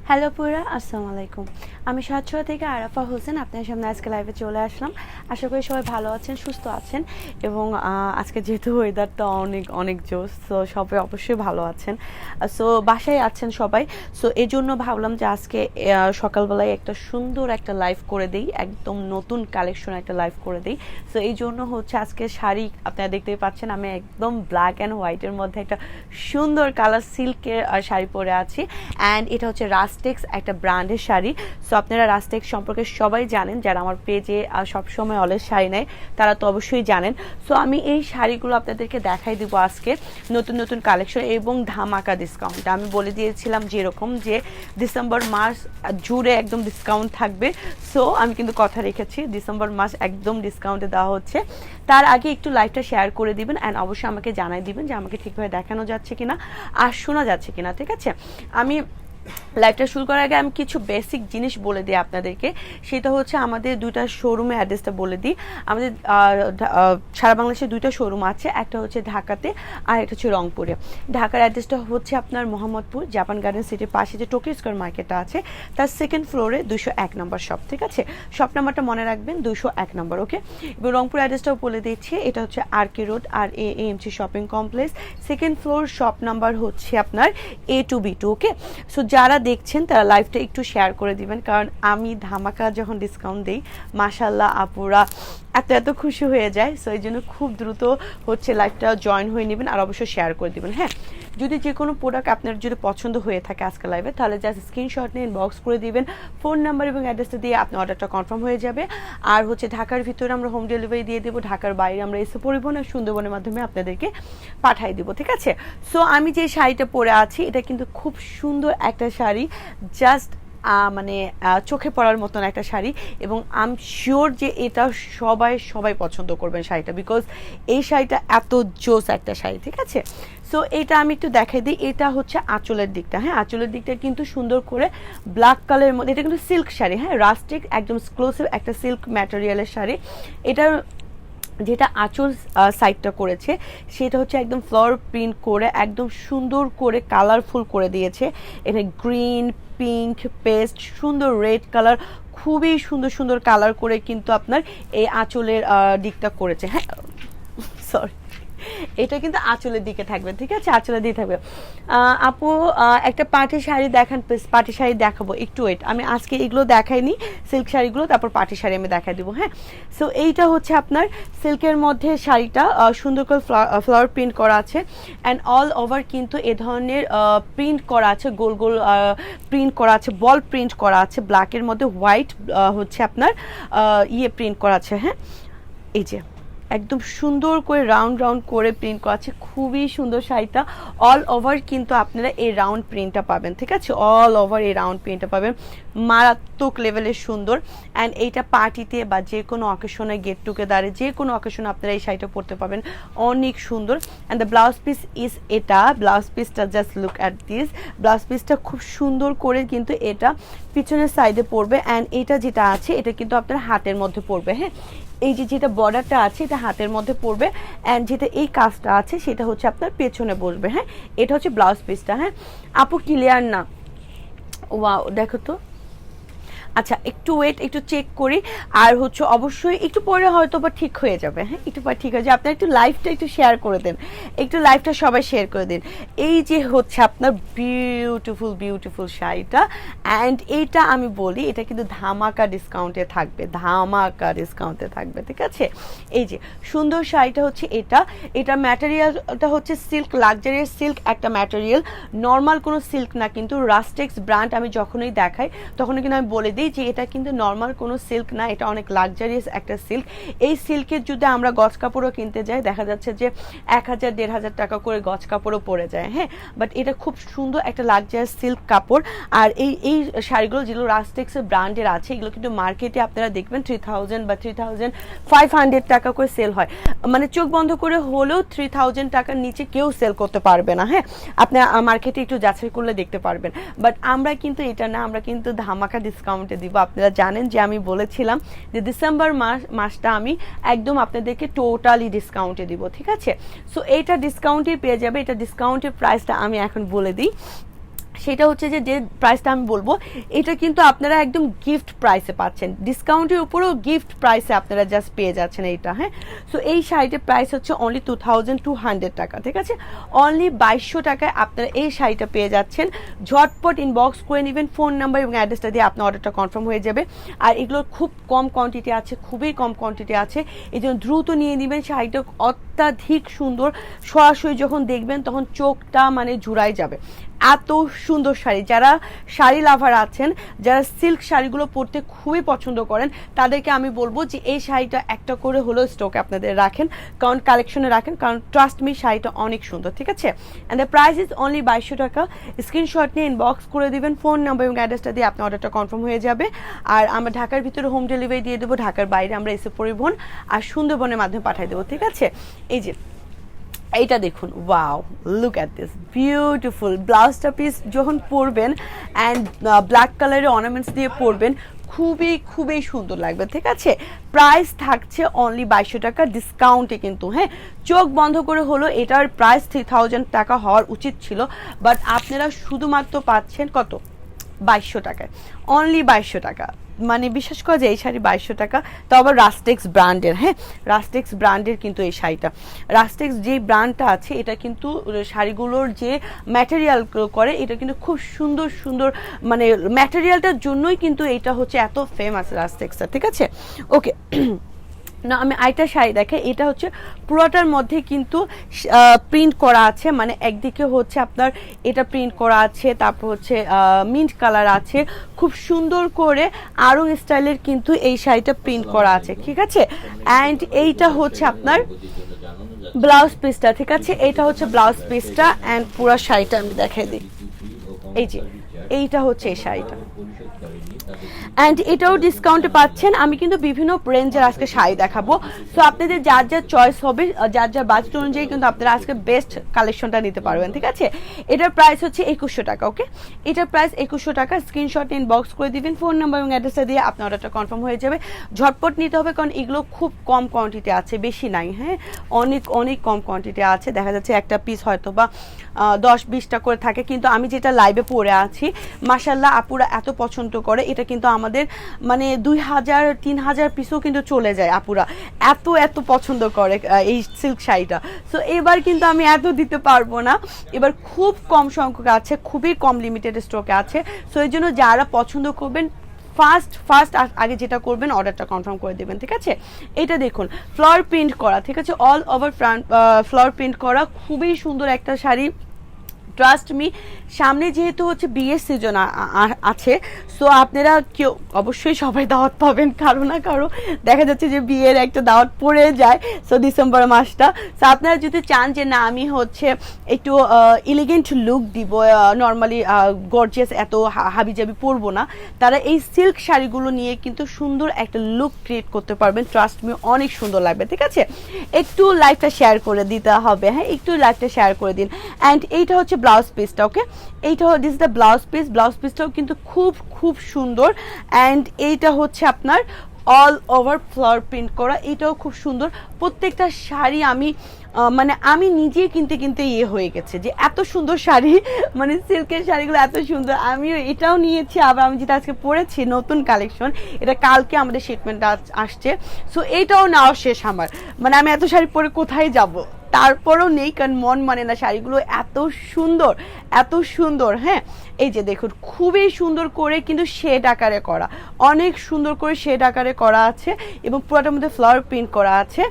Hello পুরা, আসসালামু আলাইকুম। আমি সাতশো থেকে আরাফা হোসেন আপনার সামনে আজকে লাইভে চলে আসলাম। আশা করি সবাই ভালো আছেন, সুস্থ আছেন এবং আজকে যেহেতু ওয়েদারটা অনেক অনেক জোস, সো সবাই অবশ্যই ভালো আছেন। সো বাসায় আছেন সবাই, সো এই জন্য ভাবলাম যে আজকে সকালবেলায় একটা সুন্দর একটা লাইভ করে দিই, একদম নতুন কালেকশন একটা লাইভ করে দিই। সো এই জন্য হচ্ছে আজকে শাড়ি আপনারা দেখতেই পাচ্ছেন, আমি একদম ব্ল্যাক অ্যান্ড হোয়াইটের মধ্যে একটা সুন্দর কালার সিল্কের শাড়ি পরে আছি। অ্যান্ড এটা হচ্ছে রাস্টেক্স একটা ব্র্যান্ডের শাড়ি। সো আপনারা রাস্টেক্স সম্পর্কে সবাই জানেন, যারা আমার পেজে সবসময় অলস শাড়ি নেয় তারা তো অবশ্যই জানেন। সো আমি এই শাড়িগুলো আপনাদেরকে দেখাই দিব আজকে, নতুন নতুন কালেকশন এবং ধামাকা ডিসকাউন্ট। আমি বলে দিয়েছিলাম যেরকম যে ডিসেম্বর মাস জুড়ে একদম ডিসকাউন্ট থাকবে। সো আমি কিন্তু কথা রেখেছি, ডিসেম্বর মাস একদম ডিসকাউন্টে দেওয়া হচ্ছে। তার আগে একটু লাইভটা শেয়ার করে দিবেন অ্যান্ড অবশ্যই আমাকে জানাই দিবেন যে আমাকে ঠিকভাবে দেখানো যাচ্ছে কিনা আর শোনা যাচ্ছে কিনা, ঠিক আছে? আমি লাইভটা শুরু করার আগে আমি কিছু বেসিক জিনিস বলে দিই আপনাদেরকে। সেটা হচ্ছে আমাদের দুইটা শোরুমের অ্যাড্রেসটা বলে দিই। আমাদের সারা বাংলাদেশে দুইটা শোরুম আছে, একটা হচ্ছে ঢাকাতে আর একটা হচ্ছে রংপুরে। ঢাকার অ্যাড্রেসটা হচ্ছে আপনার মোহাম্মদপুর জাপান গার্ডেন সিটির পাশে যে টোকিও স্কয়ার মার্কেটটা আছে তার সেকেন্ড ফ্লোরে 201 নম্বর শপ, ঠিক আছে? শপ নাম্বারটা মনে রাখবেন, 201 নম্বর, ওকে? এবং রংপুর অ্যাড্রেসটাও বলে দিচ্ছি, এটা হচ্ছে RK road RAAMC shopping complex, second floor, shop number হচ্ছে আপনার A2B2, ওকে? সো যারা দেখছেন তারা লাইভটা একটু শেয়ার করে দিবেন, কারণ আমি ধামাকা যখন ডিসকাউন্ট দিই মাশাল্লাহ আপুরা এত এত খুশি হয়ে যায়। সো এই জন্য খুব দ্রুত হচ্ছে লাইভটা জয়েন হয়ে নেবেন আর অবশ্যই শেয়ার করে দিবেন। হ্যাঁ, যদি যে কোনো প্রোডাক্ট আপনার যদি পছন্দ হয়ে থাকে আজকে লাইভে, তাহলে জাস্ট স্ক্রিনশট নিয়ে ইনবক্স করে দিবেন, ফোন নাম্বার এবং অ্যাড্রেসটা দিয়ে আপনার অর্ডারটা কনফার্ম হয়ে যাবে। আর হচ্ছে ঢাকার ভিতরে আমরা হোম ডেলিভারি দিয়ে দেবো, ঢাকার বাইরে আমরা এসে পরিবহন আর সুন্দরবনের মাধ্যমে আপনাদেরকে পাঠিয়ে দেবো, ঠিক আছে? সো আমি যে শাড়িটা পরে আছি এটা কিন্তু খুব সুন্দর একটা শাড়ি, জাস্ট মানে চোখে পড়ার মতন একটা শাড়ি, এবং আই এম শিওর যে এটা সবাই সবাই পছন্দ করবেন শাড়িটা, বিকজ এই শাড়িটা এত জোস একটা শাড়ি, ঠিক আছে? সো এটা আমি একটু দেখাই দিই। এটা হচ্ছে আঁচলের দিকটা, হ্যাঁ, আঁচলের দিকটা কিন্তু সুন্দর করে ব্ল্যাক কালারের মধ্যে, এটা কিন্তু সিল্ক শাড়ি, হ্যাঁ, রাস্টিক একদম এক্সক্লুসিভ একটা সিল্ক ম্যাটেরিয়ালের শাড়ি। এটার যেটা আঁচল সাইডটা করেছে সেটা হচ্ছে একদম ফ্লাওয়ার প্রিন্ট করে একদম সুন্দর করে কালারফুল করে দিয়েছে। এটা গ্রিন, পিঙ্ক, পেস্ট, সুন্দর রেড কালার, খুবই সুন্দর সুন্দর কালার করে কিন্তু আপনার এই আঁচলের দিকটা করেছে। হ্যাঁ, সরি, এটা কিন্তু আঁচলের দিকে থাকবে, ঠিক আছে? আঁচলের দিকে থাকবে। আপু একটা পাটি শাড়ি দেখান প্লিজ। পাটি শাড়ি দেখাবো, একটু ওয়েট, আমি আজকে এগুলো দেখাইনি, সিল্ক শাড়িগুলো, তারপর পাটি শাড়ি আমি দেখাই দিব। হ্যাঁ, সো এইটা হচ্ছে আপনার সিল্কের মধ্যে শাড়িটা, সুন্দর করে ফ্লাওয়ার প্রিন্ট করা আছে অ্যান্ড অল ওভার কিন্তু এ ধরনের প্রিন্ট করা আছে, গোল গোল প্রিন্ট করা আছে, বল প্রিন্ট করা আছে, ব্ল্যাকের মধ্যে হোয়াইট হচ্ছে আপনার প্রিন্ট করা আছে। হ্যাঁ, এই যে একদম সুন্দর করে রাউন্ড রাউন্ড করে প্রিন্ট করা আছে, খুবই সুন্দর শাড়িটা। অল ওভার কিন্তু আপনারা এই রাউন্ড প্রিন্টটা পাবেন, ঠিক আছে? অল ওভার এই রাউন্ড প্রিন্টটা পাবেন, মারাত্মক লেভেলের সুন্দর। অ্যান্ড এইটা পার্টিতে বা যে কোনো অকেশনে, গেট টুগেদারে, যে কোনো অকেশনে আপনারা এই শাড়িটা পরতে পাবেন, অনেক সুন্দর। And the blouse piece is এটা, ব্লাউজ পিসটা just look at this, blouse পিসটা খুব সুন্দর করে কিন্তু এটা পিছনের সাইডে পড়বে। অ্যান্ড এটা যেটা আছে এটা কিন্তু আপনার হাতের মধ্যে পড়বে। হ্যাঁ, এই যে যেটা বর্ডারটা আছে এটা হাতের মধ্যে পড়বে, অ্যান্ড যেটা এই কাজটা আছে সেটা হচ্ছে আপনার পেছনে বসবে। হ্যাঁ, এটা হচ্ছে ব্লাউজ পিসটা। হ্যাঁ আপু, ক্লিয়ার না? ওয়াও, দেখো তো। আচ্ছা, একটু ওয়েট, একটু চেক করি। আর হচ্ছে অবশ্যই একটু পরে হয়তো বা ঠিক হয়ে যাবে। হ্যাঁ, একটু পরে ঠিক হয়ে যাবে। আপনার একটু লাইভটা একটু শেয়ার করে দেন, একটু লাইভটা সবাই শেয়ার করে দিন। এই যে হচ্ছে আপনার বিউটিফুল বিউটিফুল শাড়িটা, অ্যান্ড এইটা আমি বলি এটা কিন্তু ধামাকা ডিসকাউন্টে থাকবে, ধামাকা ডিসকাউন্টে থাকবে, ঠিক আছে? এই যে সুন্দর শাড়িটা হচ্ছে এটা, এটা ম্যাটেরিয়ালটা হচ্ছে সিল্ক, লাক্সারিয়াস সিল্ক একটা ম্যাটেরিয়াল, নর্মাল কোনো সিল্ক না কিন্তু। রাস্টেক্স ব্র্যান্ড আমি যখনই দেখাই তখনই কিন্তু আমি বলে দিই যে এটা কিন্তু নর্মাল কোনো সিল্ক না, এটা অনেক লাক্সারিয়াস একটা সিল্ক। এই সিল্কের যদি আমরা গজ কাপড়ও কিনতে যাই দেখা যাচ্ছে যে 1000-1500 টাকা করে গজ কাপড়ও পড়ে যায়। হ্যাঁ, বাট এটা খুব সুন্দর একটা লাক্সারিয়াস সিল্ক কাপড়। আর এই শাড়িগুলো যেগুলো রাস্টেক্সের ব্র্যান্ডের আছে এগুলো কিন্তু মার্কেটে আপনারা দেখবেন 3000 বা 3500 টাকা করে সেল হয়, মানে চোখ বন্ধ করে হলেও 3000 টাকার নিচে কেউ সেল করতে পারবে না। হ্যাঁ, আপনি মার্কেটে একটু যাচাই করলে দেখতে পারবেন। বাট আমরা কিন্তু এটা না, আমরা কিন্তু ধামাকা ডিসকাউন্টে দিব। আপনারা জানেন যে আমি বলেছিলাম যে ডিসেম্বর মাসটা আমি একদম আপনাদেরকে টোটালি ডিসকাউন্টে দিব, ঠিক আছে? সো এইটা ডিসকাউন্টে পেয়ে যাবে। এটা ডিসকাউন্টের প্রাইসটা আমি এখন বলে দিই। সেটা হচ্ছে যে প্রাইসটা আমি বলবো এটা কিন্তু আপনারা একদম গিফট প্রাইসে পাচ্ছেন, ডিসকাউন্টের উপরেও গিফট প্রাইসে আপনারা জাস্ট পেয়ে যাচ্ছেন এইটা। হ্যাঁ, সো এই শাড়িটার প্রাইস হচ্ছে অনলি 2200 টাকা, ঠিক আছে? অনলি 2200 টাকায় আপনারা এই শাড়িটা পেয়ে যাচ্ছেন। ঝটপট ইনবক্স করে নেবেন, ফোন নাম্বার এবং অ্যাড্রেসটা দিয়ে আপনার অর্ডারটা কনফার্ম হয়ে যাবে। আর এগুলোর খুব কম কোয়ান্টিটি আছে, খুবই কম কোয়ান্টিটি আছে, এই জন্য দ্রুত নিয়ে নেবেন। শাড়িটা অত্যাধিক সুন্দর, সরাসরি যখন দেখবেন তখন চোখটা মানে জুড়াই যাবে, এত সুন্দর শাড়ি। যারা শাড়ি লাভার আছেন, যারা সিল্ক শাড়িগুলো পরতে খুবই পছন্দ করেন, তাদেরকে আমি বলবো যে এই শাড়িটা একটা করে হলো স্টকে আপনাদের রাখেন, কারণ কালেকশনে রাখেন, কারণ ট্রাস্ট মি শাড়িটা অনেক সুন্দর, ঠিক আছে? And the price is only 2200 টাকা। স্ক্রিনশট নিয়ে ইনবক্স করে দিবেন, ফোন নাম্বার এবং অ্যাড্রেসটা দিয়ে আপনার অর্ডারটা কনফার্ম হয়ে যাবে। আর আমরা ঢাকার ভিতরে হোম ডেলিভারি দিয়ে দেবো, ঢাকার বাইরে আমরা এসে পরিবহন আর সুন্দরবনের মাধ্যমে পাঠিয়ে দেবো, ঠিক আছে? এই যে এইটা দেখুন, wow, look at this beautiful ব্লাউজটা পিস যখন পরবেন অ্যান্ড ব্ল্যাক কালারের অর্নামেন্টস দিয়ে পরবেন, খুবই খুবই সুন্দর লাগবে, ঠিক আছে? প্রাইস থাকছে অনলি 2200 টাকা ডিসকাউন্টে কিন্তু। হ্যাঁ, চোখ বন্ধ করে হলো, এটার প্রাইস 3000 টাকা হওয়ার উচিত ছিল, বাট আপনারা শুধুমাত্র পাচ্ছেন কত? 2200 টাকায়, অনলি 2200 টাকা। মানে বিশ্বাস করা যায় এই শাড়ি 2200 টাকা, তো আবার রাস্টেক্স ব্র্যান্ডের। হ্যাঁ, রাস্টেক্স ব্র্যান্ডের কিন্তু এই শাড়িটা, রাস্টেক্স যে ব্র্যান্ডটা আছে এটা কিন্তু শাড়িগুলোর যে ম্যাটেরিয়াল করে এটা কিন্তু খুব সুন্দর সুন্দর, মানে ম্যাটেরিয়ালটার জন্যই কিন্তু এটা হচ্ছে এত ফেমাস রাস্টেক্সটা, ঠিক আছে? ওকে, না আমি আইটা শাড়ি দেখে, এটা হচ্ছে পুরোটার মধ্যে কিন্তু প্রিন্ট করা আছে, মানে একদিকে হচ্ছে আপনার এটা প্রিন্ট করা আছে, তারপর হচ্ছে মিন্ট কালার আছে, খুব সুন্দর করে আরং স্টাইলের কিন্তু এই শাড়িটা প্রিন্ট করা আছে, ঠিক আছে? অ্যান্ড এইটা হচ্ছে আপনার ব্লাউজ পিসটা, ঠিক আছে? এটা হচ্ছে ব্লাউজ পিসটা অ্যান্ড পুরো শাড়িটা আমি দেখাই দিই। এই যে এইটা হচ্ছে এই শাড়িটা, অ্যান্ড এটাও ডিসকাউন্টে পাচ্ছেন। আমি কিন্তু বিভিন্ন রেঞ্জের আজকে শাড়ি দেখাবো, সো আপনাদের যার যার চয়েস হবে, যার যার বাজেট অনুযায়ী কিন্তু আপনারা আজকে বেস্ট কালেকশনটা নিতে পারবেন, ঠিক আছে? এটার প্রাইস হচ্ছে 2100 টাকা। ওকে, এটার প্রাইস 2100 টাকা। স্ক্রিনশট ইনবক্স করে দিবেন, ফোন নাম্বার এবং অ্যাড্রেসটা দিয়ে আপনার অর্ডারটা কনফার্ম হয়ে যাবে। ঝটপট নিতে হবে, কারণ এগুলো খুব কম কোয়ান্টিটি আছে, বেশি নাই। হ্যাঁ, অনেক অনেক কম কোয়ান্টিটি আছে, দেখা যাচ্ছে একটা পিস হয়তো বা 10-20টা করে থাকে, কিন্তু আমি যেটা লাইভে পরে আছি মাশাল্লাহ আপুরা এত পছন্দ করে, এটা কিন্তু আমাদের মানে 2000-3000 পিসও কিন্তু চলে যায়, আপুরা এত এত পছন্দ করে এই সিল্ক শাড়িটা। সো এবার কিন্তু আমি এত দিতে পারবো না, এবার খুব কম সংখ্যক আছে, খুবই কম লিমিটেড স্টকে আছে। সো এই জন্য যারা পছন্দ করবেন ফার্স্ট আগে যেটা করবেন অর্ডারটা কনফার্ম করে দেবেন, ঠিক আছে? এটা দেখুন ফ্লাওয়ার প্রিন্ট করা, ঠিক আছে? অল ওভার ফ্লাওয়ার প্রিন্ট করা, খুবই সুন্দর একটা শাড়ি। ট্রাস্ট মি, সামনে যেহেতু হচ্ছে বিয়ের সিজন আছে, সো আপনারা কেউ অবশ্যই সবাই দাওয়াত পাবেন, কারো না কারো দেখা যাচ্ছে যে বিয়ের একটা দাওয়াত পড়ে যায়, সো ডিসেম্বর মাসটা। সো আপনারা যদি চান যে না আমি হচ্ছে একটু এলিগেন্ট লুক দিব, নর্মালি গর্জিয়াস এত হাবিজাবি পরবো না, তারা এই সিল্ক শাড়িগুলো নিয়ে কিন্তু সুন্দর একটা লুক ক্রিয়েট করতে পারবেন। ট্রাস্ট মি, অনেক সুন্দর লাগবে, ঠিক আছে? একটু লাইভটা শেয়ার করে দিতে হবে, হ্যাঁ একটু লাইভটা শেয়ার করে দিন। অ্যান্ড এইটা হচ্ছে ব্লাউজ পিসটা। ওকে, এইটা this is the blouse piece. Blouse পিসটাও কিন্তু খুব খুব সুন্দর, অ্যান্ড এইটা হচ্ছে আপনার অল ওভার ফ্লাওয়ার প্রিন্ট করা, এটাও খুব সুন্দর। প্রত্যেকটা শাড়ি আমি মানে আমি নিজে কিনতে ইয়ে হয়ে গেছে যে এত সুন্দর শাড়ি, মানে সিল্কের শাড়িগুলো এত সুন্দর। আমিও এটাও নিয়েছি, আবার আমি যেটা আজকে পরেছি নতুন কালেকশন, এটা কালকে আমাদের শিপমেন্ট আসছে, সো এইটাও নেওয়া শেষ আমার। মানে আমি এত শাড়ি পরে কোথায় যাব, তারপরও নেই, কারণ মন মানে না, শাড়িগুলো এত সুন্দর এত সুন্দর। হ্যাঁ, এই যে দেখুন খুবই সুন্দর করে কিন্তু শেড আকারে করা, অনেক সুন্দর করে শেড আকারে করা আছে, এবং পুরোটার মধ্যে ফ্লাওয়ার প্রিন্ট করা আছে।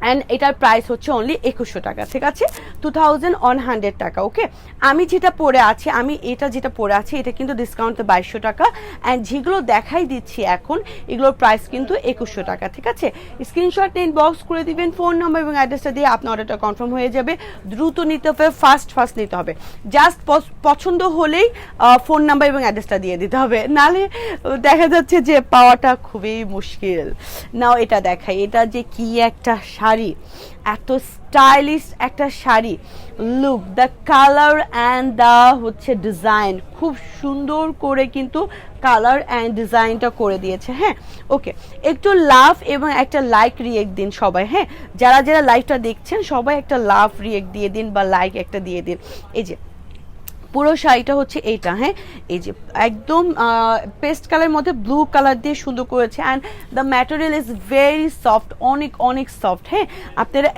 অ্যান্ড এটার প্রাইস হচ্ছে অনলি 2100 টাকা, ঠিক আছে? 2100 টাকা। ওকে, আমি যেটা পরে আছি, আমি এটা যেটা পরে আছি এটা কিন্তু ডিসকাউন্টে 2200 টাকা, অ্যান্ড যেগুলো দেখাই দিচ্ছি এখন এগুলোর প্রাইস কিন্তু 2100 টাকা, ঠিক আছে? স্ক্রিনশট ইনবক্স করে দিবেন, ফোন নাম্বার এবং অ্যাড্রেসটা দিয়ে আপনার অর্ডারটা কনফার্ম হয়ে যাবে। দ্রুত নিতে হবে, ফার্স্ট নিতে হবে, জাস্ট পছন্দ হলেই ফোন নাম্বার এবং অ্যাড্রেসটা দিয়ে দিতে হবে, নালে দেখা যাচ্ছে যে পাওয়াটা খুবই মুশকিল। নাও এটা দেখাই, এটা যে কি একটা শাড়ি, এত স্টাইলিশ একটা sari. Look the colour and the হচ্ছে ডিজাইন, খুব সুন্দর করে কিন্তু কালার অ্যান্ড ডিজাইনটা করে দিয়েছে। হ্যাঁ ওকে, একটু লাভ এবং একটা লাইক রিয়েক্ট দিন সবাই। হ্যাঁ যারা যারা লাইভটা দেখছেন সবাই একটা লাভ রিয়েক্ট দিয়ে দিন বা লাইক একটা দিয়ে দিন। এই যে পুরো শাড়িটা হচ্ছে এইটা। হ্যাঁ এই যে একদম পেস্ট কালারের মধ্যে ব্লু কালার দিয়ে সুন্দর করেছে and the material is very soft, অনেক অনেক সফট। হ্যাঁ আপনারা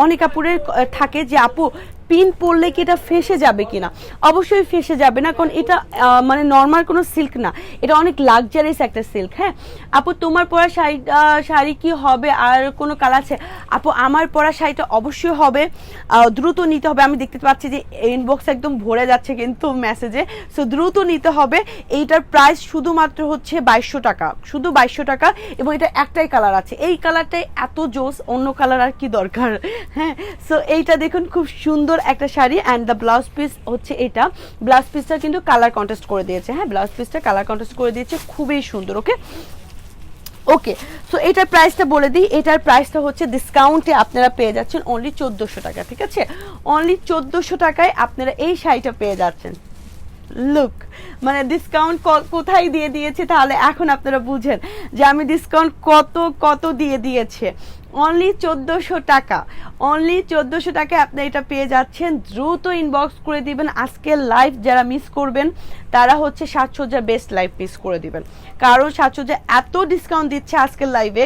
অনেক আপুরের থাকে যে আপু পিন পরলে কি এটা ফেসে যাবে কিনা, অবশ্যই ফেসে যাবে না, কারণ এটা মানে নর্মাল কোনো সিল্ক না, এটা অনেক লাক্সারিয়াস একটা সিল্ক। হ্যাঁ আপু তোমার পরা শাড়ি কি হবে আর কোনো কালার আছে? আপু আমার পরা শাড়িটা অবশ্যই হবে, দ্রুত নিতে হবে। আমি দেখতে পাচ্ছি যে ইনবক্স একদম ভরে যাচ্ছে কিন্তু মেসেজে, সো দ্রুত নিতে হবে। এইটার প্রাইস শুধুমাত্র হচ্ছে 2200 টাকা, শুধু 2200 টাকা। এবং এটা একটাই কালার আছে, এই কালারটাই এত জোস, অন্য কালার আর কি দরকার। হ্যাঁ সো এইটা দেখুন খুব সুন্দর একটা sari and the blouse piece হচ্ছে এটা। ব্লাউজ পিসটা কিন্তু কালার কন্ট্রাস্ট করে দিয়েছে। হ্যাঁ ব্লাউজ পিসটা কালার কন্ট্রাস্ট করে দিয়েছে, খুবই সুন্দর। ওকে ওকে সো এটার প্রাইসটা বলে দিই, এটার প্রাইসটা হচ্ছে ডিসকাউন্টে আপনারা পেয়ে যাচ্ছেন অনলি 1400 টাকা। ঠিক আছে, অনলি 1400 টাকায় আপনারা এই শাড়িটা পেয়ে যাচ্ছেন। লুক মানে ডিসকাউন্ট কোথায় দিয়ে দিয়েছে, তাহলে এখন আপনারা বুঝেন যে আমি ডিসকাউন্ট কত কত দিয়ে দিয়েছে। অনলি 1400 টাকা, অনলি 1400 টাকায় আপনি এটা পেয়ে যাচ্ছেন। দ্রুত ইনবক্স করে দিবেন। আজকের লাইভ যারা মিস করবেন তারা হচ্ছে সাজসজ্জা বেস্ট লাইভ মিস করে দিবেন, কারণ সাজসজ্জা এত ডিসকাউন্ট দিচ্ছে আজকের লাইভে।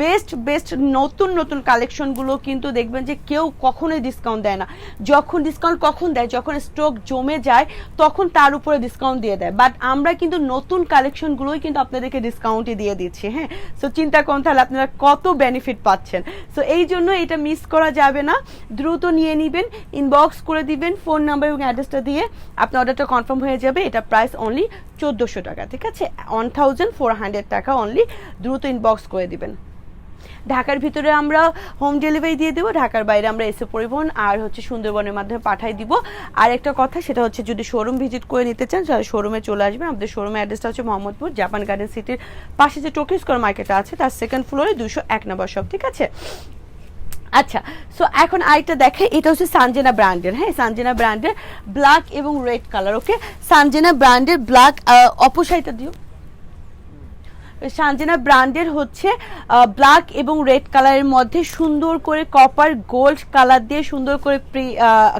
বেস্ট বেস্ট নতুন নতুন কালেকশনগুলো কিন্তু দেখবেন যে কেউ কখনোই ডিসকাউন্ট দেয় না। যখন ডিসকাউন্ট কখন দেয়, যখন স্টক জমে যায় তখন তার উপরে ডিসকাউন্ট দিয়ে দেয়, বাট আমরা কিন্তু নতুন কালেকশনগুলোই কিন্তু আপনাদেরকে ডিসকাউন্টে দিয়ে দিচ্ছি। হ্যাঁ সো চিন্তা করুন তাহলে আপনারা কত বেনিফিট পাচ্ছেন। সো এই জন্য এটা মিস করা যাবে না, দ্রুত নিয়ে নেবেন, ইনবক্স করে দিবেন ফোন নাম্বার এবং অ্যাড্রেসটা দিয়ে আপনার অর্ডারটা কনফার্ম হয়ে যাবে। এটা প্রাইস অনলি 1400 টাকা। ঠিক আছে, 1400 টাকা অনলি, দ্রুত ইনবক্স করে দিবেন। ঢাকার ভিতরে আমরা হোম ডেলিভারি দিয়ে দেবো, ঢাকার বাইরে আমরা এসে পরিবহন আর হচ্ছে সুন্দরবনের মাধ্যমে পাঠাই দিব। আর একটা কথা সেটা হচ্ছে যদি শোরুম ভিজিট করে নিতে চান তাহলে শোরুমে চলে আসবেন। আমাদের শোরুমের অ্যাড্রেসটা হচ্ছে মোহাম্মদপুর জাপান গার্ডেন সিটির পাশে যে টোকি স্কোয়ার মার্কেটটা আছে তার সেকেন্ড ফ্লোরে 201 নম্বর শপ। ঠিক আছে, আচ্ছা সো এখন আরেকটা দেখে, এটা হচ্ছে সানজেনা ব্র্যান্ডের। হ্যাঁ সানজেনা ব্র্যান্ডের ব্ল্যাক এবং রেড কালার। ওকে সানজেনা ব্র্যান্ডের ব্ল্যাক, অপসাইটা দিও। সানজেনা ব্র্যান্ডের হচ্ছে ব্ল্যাক এবং রেড কালারের মধ্যে সুন্দর করে কপার গোল্ড কালার দিয়ে সুন্দর করে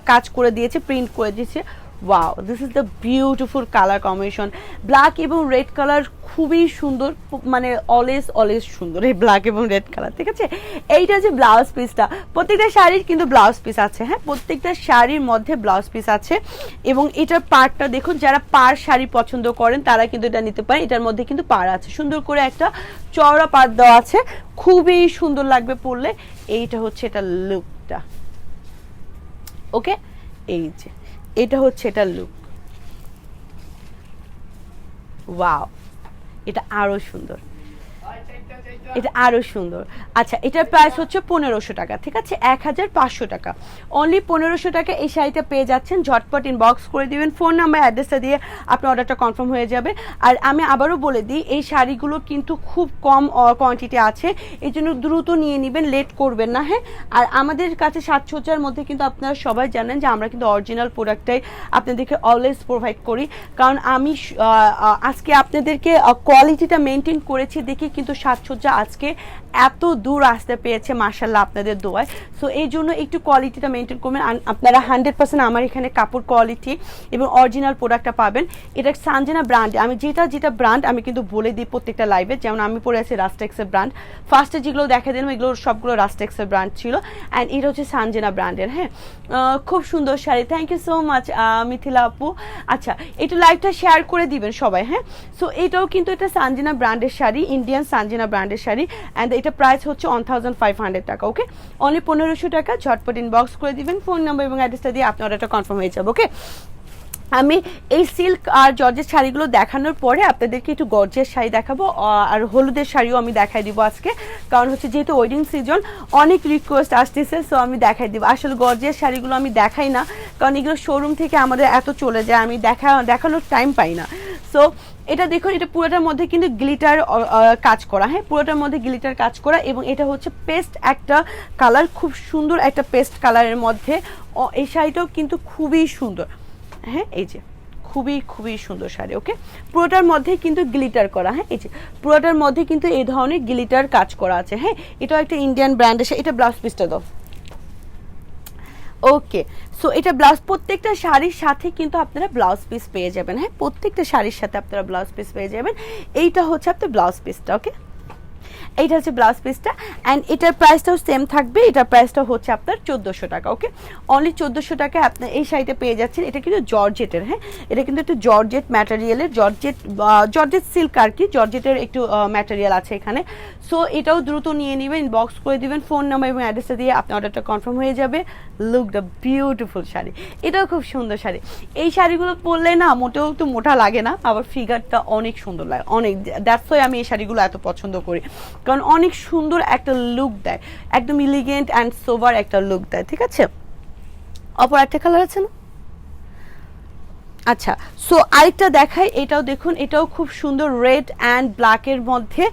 কাজ করে দিয়েছে, প্রিন্ট করে দিয়েছে। Wow, this is the beautiful colour combination. Black এবং রেড কালার খুবই সুন্দর, মানে অলওয়েজ অলওয়েজ সুন্দর এই ব্ল্যাক এবং রেড কালার। ঠিক আছে, এইটা যে ব্লাউজ পিসটা, প্রত্যেকটা শাড়ির কিন্তু ব্লাউজ পিস আছে। হ্যাঁ প্রত্যেকটা শাড়ির মধ্যে ব্লাউজ পিস আছে এবং এটার পাড়টা দেখুন, যারা পাড় শাড়ি পছন্দ করেন তারা কিন্তু এটা নিতে পারেন। এটার মধ্যে কিন্তু পাড় আছে, সুন্দর করে একটা চওড়া পাড় দেওয়া আছে, খুবই সুন্দর লাগবে পরলে। এইটা হচ্ছে এটা লুকটা। ওকে এই যে এটা হচ্ছে এটা লুক। ওয়াও, এটা আরো সুন্দর, এটা আরো সুন্দর। আচ্ছা এটার প্রাইস হচ্ছে 1500 টাকা। ঠিক আছে, 1500 টাকা, অনলি 1500 টাকা এই শাড়িটা পেয়ে যাচ্ছেন। ঝটপট ইনবক্স করে দিবেন, ফোন নাম্বার অ্যাড্রেসটা দিয়ে আপনার অর্ডারটা কনফার্ম হয়ে যাবে। আর আমি আবারও বলে দিই এই শাড়িগুলো কিন্তু খুব কম কোয়ান্টিটি আছে, এই জন্য দ্রুত নিয়ে নেবেন, লেট করবেন না। হ্যাঁ আর আমাদের কাছে সাজসজ্জার মধ্যে কিন্তু আপনারা সবাই জানেন যে আমরা কিন্তু অরিজিনাল প্রোডাক্টটাই আপনাদেরকে অলওয়েজ প্রোভাইড করি, কারণ আমি আজকে আপনাদেরকে কোয়ালিটিটা মেনটেন করেছি দেখে কিন্তু সাজসজ্জা আজকে এত দূর আসতে পেরেছে মাশাআল্লাহ আপনাদের দোয়ায়। সো এই জন্য একটু কোয়ালিটিটা মেনটেন করবেন। আপনারা 100% আমার এখানে কাপড় কোয়ালিটি এবং অরিজিনাল প্রোডাক্টটা পাবেন। এটা সানজেনা ব্র্যান্ড, আমি যেটা ব্র্যান্ড আমি কিন্তু বলে দিই প্রত্যেকটা লাইভে। যেমন আমি পরে আছি রাস্টেক্সের ব্র্যান্ড, ফার্স্টে যেগুলো দেখা দিলাম এগুলো সবগুলো রাস্টেক্সের ব্র্যান্ড ছিল, অ্যান্ড এটা হচ্ছে সানজেনা ব্র্যান্ডের। হ্যাঁ খুব সুন্দর sari, thank you so much Mithila আপু। আচ্ছা একটু লাইভটা শেয়ার করে দিবেন সবাই। হ্যাঁ সো এটাও কিন্তু এটা সানজেনা ব্র্যান্ডের শাড়ি, ইন্ডিয়ান সানজেনা ব্র্যান্ডের শাড়ি, অ্যান্ড এটা প্রাইস হচ্ছে 1500 টাকা। ওকে অনলি 1500 টাকা, ঝটপট ইনবক্স করে দিবেন, ফোন নাম্বার এবং অ্যাড্রেসটা দিয়ে আপনার অর্ডারটা কনফার্ম হয়ে যাবে। ওকে আমি এই সিল্ক আর জর্জের শাড়িগুলো দেখানোর পরে আপনাদেরকে একটু গর্জের শাড়ি দেখাবো আর হলুদের শাড়িও আমি দেখাই দিব আজকে, কারণ হচ্ছে যেহেতু ওয়েডিং সিজন অনেক রিকোয়েস্ট আসতেছে, সো আমি দেখাই দিব। আসলে গর্জের শাড়িগুলো আমি দেখাই না, কারণ এগুলো শোরুম থেকে আমাদের এত চলে যায়, আমি দেখানোর টাইম পাই না। সো এটা দেখুন, এটা পুরোটার মধ্যে কিন্তু গ্লিটার কাজ করা। হ্যাঁ পুরোটার মধ্যে গ্লিটার কাজ করা, এবং এটা হচ্ছে পেস্ট একটা কালার, খুব সুন্দর একটা পেস্ট কালারের মধ্যে। এই শাড়িটাও কিন্তু খুবই সুন্দর। হ্যাঁ এই যে খুবই খুবই সুন্দর শাড়ি। ওকে, পুরোটার মধ্যে কিন্তু গ্লিটার করা, হ্যাঁ এই যে পুরোটার মধ্যে কিন্তু এই ধরনের গ্লিটার কাজ করা আছে। হ্যাঁ, এটাও একটা ইন্ডিয়ান ব্র্যান্ডের। এটা ব্লাউজ পিসটা দাও। ওকে, সো এটা ব্লাউজ, প্রত্যেকটা শাড়ির সাথে কিন্তু আপনারা ব্লাউজ পিস পেয়ে যাবেন। হ্যাঁ, প্রত্যেকটা শাড়ির সাথে আপনারা ব্লাউজ পিস পেয়ে যাবেন। এইটা হচ্ছে আপনার ব্লাউজ পিসটা। ওকে, এইটা হচ্ছে ব্লাউজ পিসটা অ্যান্ড এটার প্রাইসটাও সেম থাকবে। এটার প্রাইসটা হচ্ছে আপনার 1400 টাকা। ওকে, অনলি 1400 টাকায় আপনি এই শাড়িটা পেয়ে যাচ্ছেন। এটা কিন্তু জর্জেটের। হ্যাঁ, এটা কিন্তু একটু জর্জেট ম্যাটেরিয়ালের, জর্জেট সিল্ক আর কি, জর্জেটের একটু ম্যাটেরিয়াল আছে এখানে। সো এটাও দ্রুত নিয়ে নেবেন, ইনবক্স করে দিবেন, ফোন নাম্বার এবং অ্যাড্রেসটা দিয়ে আপনার অর্ডারটা কনফার্ম হয়ে যাবে। লুক দ্য বিউটিফুল শাড়ি, এটাও খুব সুন্দর শাড়ি। এই শাড়িগুলো পরলে না মোটেও একটু মোটা লাগে না, আবার ফিগারটা অনেক সুন্দর লাগে, অনেক। দ্যাটস ওয়াই আমি এই শাড়িগুলো এত পছন্দ করি, কারণ অনেক সুন্দর একটা লুক দেয়, একদম ইলিগেন্ট অ্যান্ড সোবার একটা লুক দেয়। ঠিক আছে, অপর একটা কালার আছে না? আচ্ছা, সো আরেকটা দেখাই, এটাও দেখুন, এটাও খুব সুন্দর, রেড অ্যান্ড ব্ল্যাকের মধ্যে,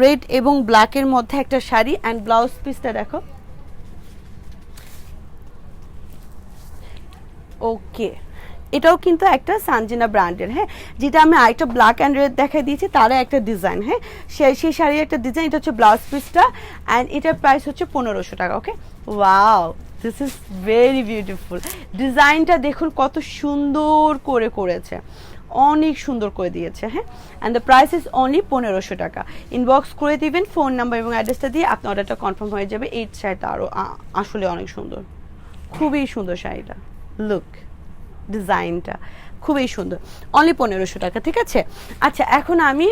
রেড এবং ব্ল্যাকের মধ্যে একটা শাড়ি অ্যান্ড ব্লাউজ পিসটা দেখো। ওকে, এটাও কিন্তু একটা সানজিনা ব্র্যান্ডের। হ্যাঁ, যেটা আমি আরেকটা ব্ল্যাক অ্যান্ড রেড দেখাই দিয়েছি, তারা একটা ডিজাইন। হ্যাঁ, সেই শাড়ির একটা ডিজাইন। এটা হচ্ছে ব্লাউজ পিসটা অ্যান্ড এটার প্রাইস হচ্ছে 1500 টাকা। Okay, wow, this is very beautiful. ডিজাইনটা দেখুন কত সুন্দর করে করেছে, অনেক সুন্দর করে দিয়েছে। হ্যাঁ, and the price is only 1500 টাকা। ইনবক্স করে দিবেন, ফোন নাম্বার এবং অ্যাড্রেসটা দিয়ে আপনার অর্ডারটা কনফার্ম হয়ে যাবে। এই শাড়িটা আরও আসলে অনেক সুন্দর, খুবই সুন্দর শাড়িটা। লুক, ডিজাইনটা খুবই সুন্দর, অনলি 1500 টাকা। ঠিক আছে, আচ্ছা এখন আমি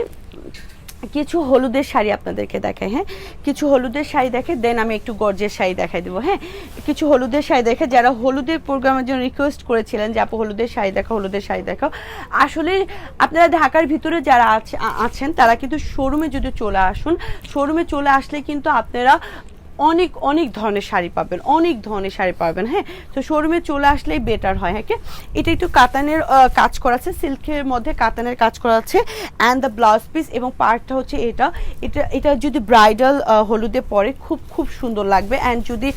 কিছু হলুদের শাড়ি আপনাদেরকে দেখাই। হ্যাঁ, কিছু হলুদের শাড়ি দেখে দেন আমি একটু গর্জের শাড়ি দেখাই দেবো। হ্যাঁ, কিছু হলুদের শাড়ি দেখে, যারা হলুদের প্রোগ্রামের জন্য রিকোয়েস্ট করেছিলেন যে আপু হলুদের শাড়ি দেখাও, হলুদের শাড়ি দেখাও। আসলে আপনারা ঢাকার ভিতরে যারা আছেন তারা কিন্তু শোরুমে যদি চলে আসুন, শোরুমে চলে আসলে কিন্তু আপনারা অনেক অনেক ধরনের শাড়ি পাবেন, অনেক ধরনের শাড়ি পাবেন। হ্যাঁ, তো শোরুমে চলে আসলেই বেটার হয়। হ্যাঁ, এটা একটু কাতানের কাজ করা আছে, সিল্কের মধ্যে কাতানের কাজ করা আছে অ্যান্ড দ্য ব্লাউজ পিস এবং পার্টটা হচ্ছে এটা এটা এটা যদি ব্রাইডাল হলুদে পরে খুব খুব সুন্দর লাগবে। অ্যান্ড যদি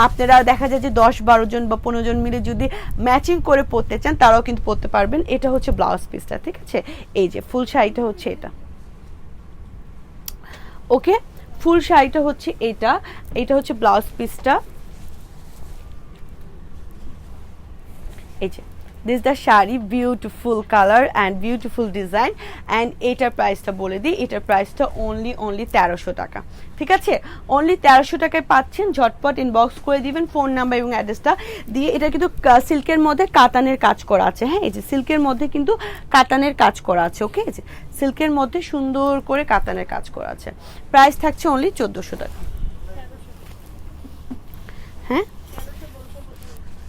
আপনারা দেখা যায় যে 10-12 জন বা 15 জন মিলে যদি ম্যাচিং করে পরতে চান তারাও কিন্তু পরতে পারবেন। এটা হচ্ছে ব্লাউজ পিসটা। ঠিক আছে, এই যে ফুল শাড়িটা হচ্ছে এটা। ওকে, ফুল শাড়িটা হচ্ছে এটা, এটা হচ্ছে ব্লাউজ পিসটা। এই যে this the sari, beautiful colour and beautiful design and এটার প্রাইসটা বলে দিই, এটার প্রাইসটা অনলি 1300 টাকা। ঠিক আছে, অনলি 1300 টাকায় পাচ্ছেন। ঝটপট ইনবক্স করে দিবেন, ফোন নাম্বার এবং অ্যাড্রেসটা দিয়ে। এটা কিন্তু সিল্কের মধ্যে কাতানের কাজ করা আছে। হ্যাঁ, এই যে সিল্কের মধ্যে কিন্তু কাতানের কাজ করা আছে। ওকে, এই যে সিল্কের মধ্যে সুন্দর করে কাতানের কাজ করা আছে। প্রাইস থাকছে অনলি 1400 টাকা। হ্যাঁ,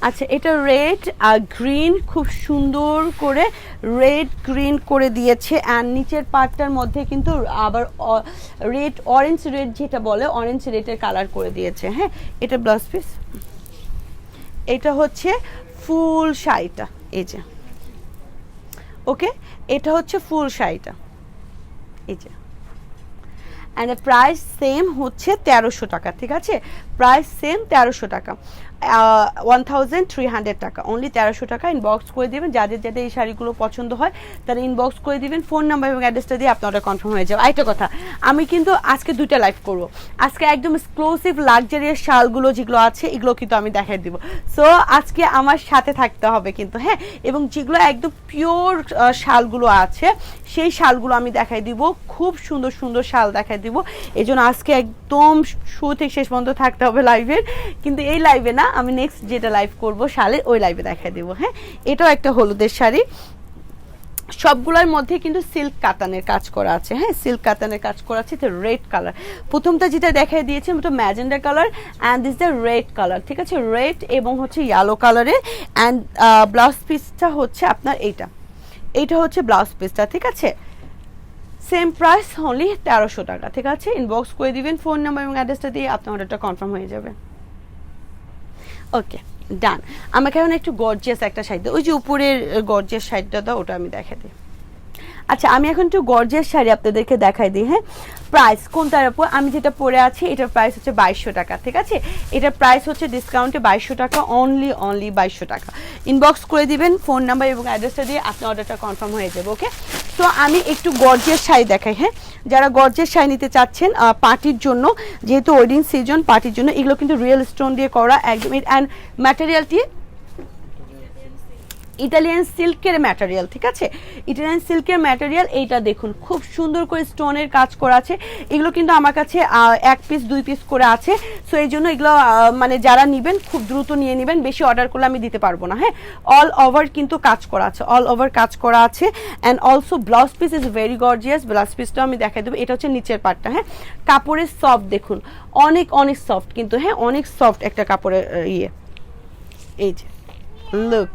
আচ্ছা, এটা রেড আর গ্রিন, খুব সুন্দর করে রেড গ্রিন করে দিয়েছে অ্যান্ড নিচের পার্টটার মধ্যে কিন্তু আবার রেড, অরেঞ্জ রেড যেটা বলে, অরেঞ্জ রেডের কালার করে দিয়েছে। হ্যাঁ, এটা ব্লাউজ পিস, এটা হচ্ছে ফুল শাড়িটা। এই যে ওকে, এটা হচ্ছে ফুল শাড়িটা। এই যে অ্যান্ড দ্য প্রাইস সেম হচ্ছে 1300 টাকা। ঠিক আছে, প্রাইস সেম 1300 টাকা, 1300 টাকা, অনলি 1300 টাকা। ইনবক্স করে দেবেন, যাদের যাদের এই শাড়িগুলো পছন্দ হয় তারা ইনবক্স করে দিবেন, ফোন নাম্বার এবং অ্যাড্রেসটা দিয়ে আপনার অর্ডার কনফার্ম হয়ে যাবে। আরেকটা কথা, আমি কিন্তু আজকে 2টা লাইভ করবো। আজকে একদম এক্সক্লুসিভ লাক্সারিয়াস শালগুলো যেগুলো আছে এগুলো কিন্তু আমি দেখাই দিব। সো আজকে আমার সাথে থাকতে হবে কিন্তু। হ্যাঁ, এবং যেগুলো একদম পিওর শালগুলো আছে সেই শালগুলো আমি দেখাই দিব, খুব সুন্দর সুন্দর শাল দেখাই দিব। এই জন্য আজকে একদম শুরু থেকে শেষ পর্যন্ত থাকতে হবে লাইভের। কিন্তু এই লাইভে না, আমি নেক্সট যেটা লাইভ করব শালের, ওই লাইভে দেখাই দেবো। হ্যাঁ, এটাও একটা হলুদের শাড়ি, সবগুলোর মধ্যে কিন্তু সিল্ক কাতানের কাজ করা আছে। হ্যাঁ, সিল্ক কাতানের কাজ করা আছে। এটা রেড কালার, প্রথমটা যেটা দেখাই দিয়েছি ওটা magenta colour and this the red colour. ঠিক আছে, রেড এবং হচ্ছে ইয়েলো কালারের অ্যান্ড ব্লাউজ পিসটা হচ্ছে আপনার এইটা হচ্ছে ব্লাউজ পিসটা। ঠিক আছে, সেম প্রাইস অনলি 1300 টাকা। ঠিক আছে, ইনবক্স করে দিবেন, ফোন নাম্বার এবং অ্যাড্রেসটা দিয়ে আপনার অর্ডারটা কনফার্ম হয়ে যাবে। ওকে, ডান। আমাকে এখন একটু গর্জিয়াস একটা শাড়ি দাও, ওই যে উপরের গর্জিয়াস শাড়িটা দাও, ওটা আমি দেখাই দিই। আচ্ছা, আমি এখন একটু গর্জিয়াস শাড়ি আপনাদেরকে দেখাই দিই। হ্যাঁ, প্রাইস কোনটার উপর, আমি যেটা পরে আছি এটার প্রাইস হচ্ছে 2200 টাকা, ঠিক আছে। এটার প্রাইস হচ্ছে ডিসকাউন্টে 2200 টাকা, অনলি 2200 টাকা। ইনবক্স করে দিবেন ফোন নাম্বার এবং অ্যাড্রেসটা দিয়ে আপনার অর্ডারটা কনফার্ম হয়ে যাবে। ওকে, তো আমি একটু গর্জিয়াস শাড়ি দেখাই। হ্যাঁ, যারা গর্জিয়াস শাড়ি নিতে চাচ্ছেন পার্টির জন্য, যেহেতু ওয়েডিং সিজন, পার্টির জন্য, এগুলো কিন্তু রিয়েল স্টোন দিয়ে করা একদম, অ্যান্ড ম্যাটেরিয়ালটি ইটালিয়ান সিল্কের ম্যাটেরিয়াল, ঠিক আছে। ইটালিয়ান সিল্কের ম্যাটেরিয়াল, এইটা দেখুন খুব সুন্দর করে স্টোনের কাজ করা আছে। এগুলো কিন্তু আমার কাছে 1 পিস 2 পিস করে আছে, সো এই জন্য এগুলো মানে যারা নেবেন খুব দ্রুত নিয়ে নেবেন, বেশি অর্ডার করলে আমি দিতে পারবো না। হ্যাঁ, অল ওভার কিন্তু কাজ করা আছে, অল ওভার কাজ করা আছে। And also blouse piece is very gorgeous. Blouse পিসটাও আমি দেখাই দেবো। এটা হচ্ছে নিচের পার্টটা। হ্যাঁ, কাপড়ের সফট দেখুন, অনেক অনেক সফট কিন্তু। হ্যাঁ, অনেক সফট একটা কাপড়ের ইয়ে, এই যে লুক।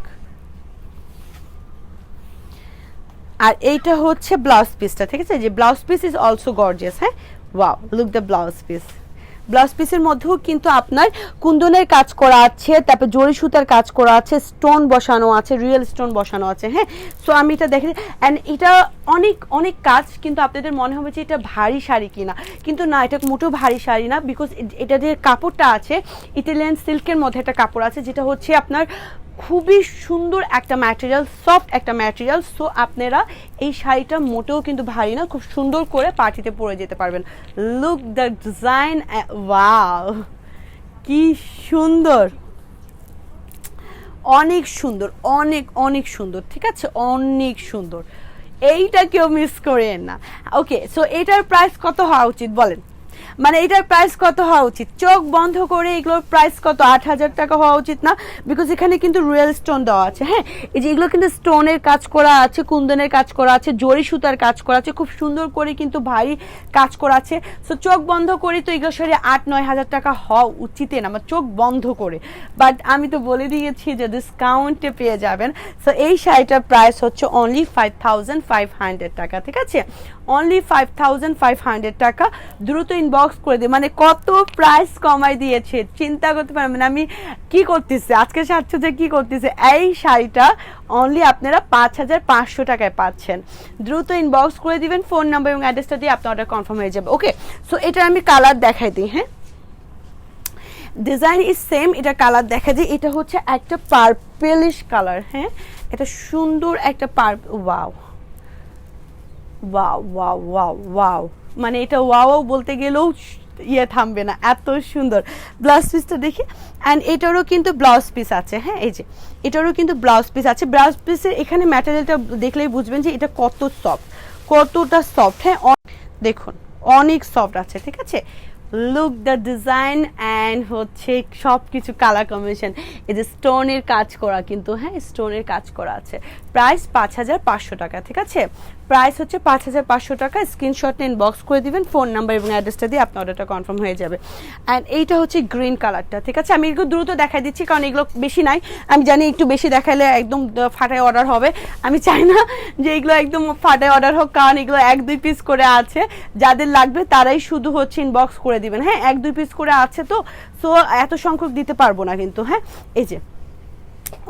আর এইটা হচ্ছে ব্লাউজ পিসটা, ঠিক আছে। যে blouse piece is also gorgeous. হ্যাঁ, wow, look the blouse piece. Blouse পিসের মধ্যেও কিন্তু আপনার কুন্দনের কাজ করা আছে, তারপর জরি সুতার কাজ করা আছে, স্টোন বসানো আছে, রিয়েল স্টোন বসানো আছে। হ্যাঁ, সো আমি এটা দেখি, অ্যান্ড এটা অনেক অনেক কাজ, কিন্তু আপনাদের মনে হবে যে এটা ভারী শাড়ি কিনা, কিন্তু না, এটা মোটেও ভারী শাড়ি না। বিকজ এটা যে কাপড়টা আছে, ইটালিয়ান সিল্কের মধ্যে একটা কাপড় আছে, যেটা হচ্ছে আপনার খুবই সুন্দর একটা ম্যাটেরিয়াল, সফট একটা ম্যাটেরিয়াল। সো আপনারা এই শাড়িটা মোটেও কিন্তু ভারী না, খুব সুন্দর করে পার্টিতে পরে যেতে পারবেন। লুক দ্য ডিজাইন, ওয়াও, কি সুন্দর, অনেক সুন্দর, অনেক অনেক সুন্দর, ঠিক আছে, অনেক সুন্দর। এইটা কেউ মিস করেন না। ওকে, সো এটার প্রাইস কত হওয়া উচিত বলেন? মানে এটার প্রাইস কত হওয়া উচিত? চোখ বন্ধ করে এগুলোর প্রাইস কত? 8000 টাকা হওয়া উচিত না? বিকজ এখানে কিন্তু রিয়েল স্টোন দেওয়া আছে। হ্যাঁ, এই যে এগুলো কিন্তু স্টোনের কাজ করা আছে, কুন্দনের কাজ করা আছে, জরি সুতার কাজ করা আছে, খুব সুন্দর করে কিন্তু ভারী কাজ করা আছে। সো চোখ বন্ধ করে তো এগুলো সাড়ে 8-9 হাজার টাকা হওয়া উচিত না, আমার চোখ বন্ধ করে। বাট আমি তো বলে দিয়েছি যে ডিসকাউন্টে পেয়ে যাবেন। সো এই শাড়িটার প্রাইস হচ্ছে অনলি 5500 টাকা, ঠিক আছে, অনলি 5500 টাকা। দ্রুত ইনবক্স করে দিই, মানে কত প্রাইস কমাই দিয়েছে চিন্তা করতে পারবেন আমি কি করতেছি আজকে সাতশোতে, কি করতেছে। এই শাড়িটা অনলি আপনারা 5500 টাকায় পাচ্ছেন। দ্রুত ইনবক্স করে দিবেন ফোন নাম্বার এবং অ্যাড্রেসটা দিয়ে আপনার অর্ডার কনফার্ম হয়ে যাবে। ওকে, সো এটা আমি কালার দেখাই দিই। হ্যাঁ, ডিজাইন ইজ সেম, এটা কালার দেখা যায়। এটা হচ্ছে একটা পার্পেলিশ কালার। হ্যাঁ, এটা সুন্দর একটা wow wow wow wow wow, মানে এটা ওয়াও বলতে গেলেও ইয়ে থামবে না, এত সুন্দর। ব্লাউজ পিসটা দেখি, অ্যান্ড এটারও কিন্তু ব্লাউজ পিস আছে। হ্যাঁ, এই যে এটারও কিন্তু ব্লাউজ পিস আছে। ব্লাউজ পিসের এখানে ম্যাটেরিয়ালটা দেখলেই বুঝবেন যে এটা কত সফট, কতটা সফট। হ্যাঁ, দেখুন অনেক সফট আছে, ঠিক আছে। লুক দ্য ডিজাইন, অ্যান্ড হচ্ছে সব কিছু কালার কম্বিনেশন, এই যে স্টোনের কাজ করা কিন্তু। হ্যাঁ, স্টোনের কাজ করা আছে। প্রাইস 5500 টাকা, ঠিক আছে। প্রাইস হচ্ছে 5500 টাকা। স্ক্রিনশট নিয়ে ইনবক্স করে দিবেন ফোন নাম্বার এবং অ্যাড্রেসটা দিয়ে আপনার অর্ডারটা কনফার্ম হয়ে যাবে। অ্যান্ড এইটা হচ্ছে গ্রিন কালারটা, ঠিক আছে। আমি এগুলো দ্রুত দেখাই দিচ্ছি কারণ এগুলো বেশি নাই, আমি জানি একটু বেশি দেখাইলে একদম ফাটায় অর্ডার হবে। আমি চাই না যে এগুলো একদম ফাটায় অর্ডার হোক, কারণ এগুলো 1-2 পিস করে আছে, যাদের লাগবে তারাই শুধু হচ্ছে ইনবক্স করে দিবেন। হ্যাঁ, 1-2 পিস করে আছে তো, সো এত সংখ্যক দিতে পারবো না কিন্তু। হ্যাঁ, এই যে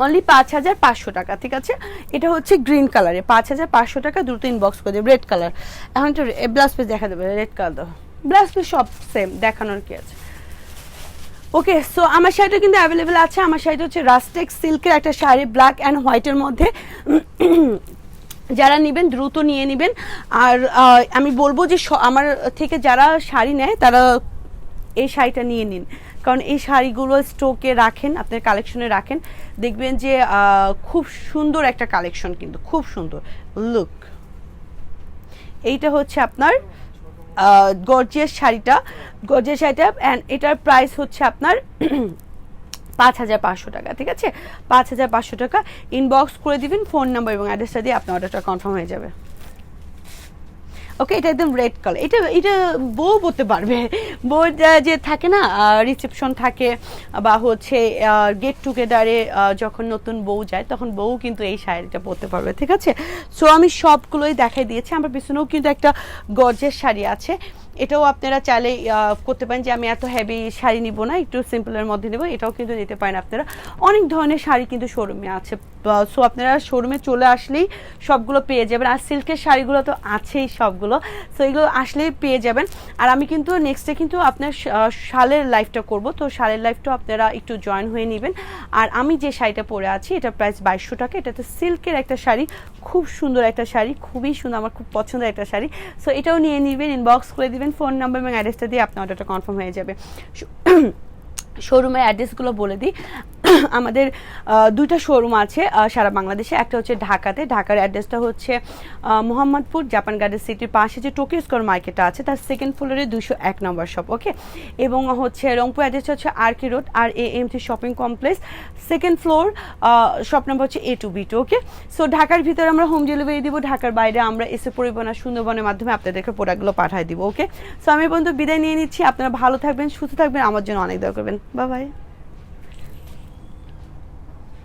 অনলি 5500 টাকা, ঠিক আছে। এটা হচ্ছে গ্রিন কালারে 5500 টাকা। দ্রুত ইনবক্স করে দেবে। রেড কালার, এখন একটু ব্লাউজ পিস দেখা দেবে। রেড কালার দাও, ব্লাউজ পিস সব সেম, দেখানোর কি আছে। ওকে, সো আমার শাড়িটা কিন্তু অ্যাভেলেবেল আছে। আমার শাড়িটা হচ্ছে রাস্টেক সিল্কের একটা শাড়ি, ব্ল্যাক অ্যান্ড হোয়াইটের মধ্যে। যারা নেবেন দ্রুত নিয়ে নেবেন। আর আমি বলবো যে আমার থেকে যারা শাড়ি নেয় তারা এই শাড়িটা নিয়ে নিন, কারণ এই শাড়িগুলো স্টকে রাখেন, আপনার কালেকশনে রাখেন, দেখবেন যে খুব সুন্দর একটা কালেকশন, কিন্তু খুব সুন্দর। লুক, এইটা হচ্ছে আপনার গর্জিয়াস শাড়িটা, গর্জিয়াস শাড়িটা, অ্যান্ড এটার প্রাইস হচ্ছে আপনার 5500 টাকা, ঠিক আছে। 5500 টাকা। ইনবক্স করে দিবেন ফোন নাম্বার এবং অ্যাড্রেসটা দিয়ে আপনার অর্ডারটা কনফার্ম হয়ে যাবে। ওকে, এটা একদম রেড কালার। এটা এটা বউ পরতে পারবে, বউ যে থাকে না, রিসেপশন থাকে বা হচ্ছে গেট টুগেদারে যখন নতুন বউ যায় তখন বউ কিন্তু এই শাড়িটা পরতে পারবে, ঠিক আছে। সো আমি সবগুলোই দেখাই দিয়েছি। আমার পিছনেও কিন্তু একটা গর্জিয়াস শাড়ি আছে। এটাও আপনারা চাইলে করতে পারেন যে আমি এত হেভি শাড়ি নিব না, একটু সিম্পলের মধ্যে নেব, এটাও কিন্তু নিতে পারেন আপনারা। অনেক ধরনের শাড়ি কিন্তু শোরুমে আছে, সো আপনারা শোরুমে চলে আসলেই সবগুলো পেয়ে যাবেন। আর সিল্কের শাড়িগুলো তো আছেই সবগুলো, সো এগুলো আসলেই পেয়ে যাবেন। আর আমি কিন্তু নেক্সটে কিন্তু আপনার শালের লাইফটা করব, তো শালের লাইফটা আপনারা একটু জয়েন হয়ে নেবেন। আর আমি যে শাড়িটা পরে আছি এটা প্রাইস 2200 টাকা, এটাতে সিল্কের একটা শাড়ি, খুব সুন্দর একটা শাড়ি, খুবই সুন্দর, আমার খুব পছন্দের একটা শাড়ি। সো এটাও নিয়ে নেবেন, ইনবক্স করে দিবেন, ফোন নাম্বার এবং অ্যাড্রেসটা দিয়ে আপনার অর্ডারটা কনফার্ম হয়ে যাবে। শোরুমের অ্যাড্রেসগুলো বলে দিই। আমাদের দুইটা শোরুম আছে সারা বাংলাদেশে, একটা হচ্ছে ঢাকাতে, ঢাকার অ্যাড্রেসটা হচ্ছে মোহাম্মদপুর জাপান গার্ডেন সিটির পাশে যে টোকিও স্কোয়ার মার্কেটটা আছে তার সেকেন্ড ফ্লোরে 201 নম্বর শপ, ওকে। এবং হচ্ছে রংপুর অ্যাড্রেসটা হচ্ছে আরকে রোড আর AMC shopping complex, second floor, shop number হচ্ছে A2B2, ওকে। সো ঢাকার ভিতরে আমরা হোম ডেলিভারি দিব, ঢাকার বাইরে আমরা এসে পরিবহন আর সুন্দরবনের মাধ্যমে আপনাদেরকে প্রোডাক্টগুলো পাঠিয়ে দিব, ওকে। সো আমি বন্ধু বিদায় নিয়ে নিচ্ছি, আপনারা ভালো থাকবেন, সুস্থ থাকবেন, আমার জন্য অনেক দোয়া করবেন, বাই বাই।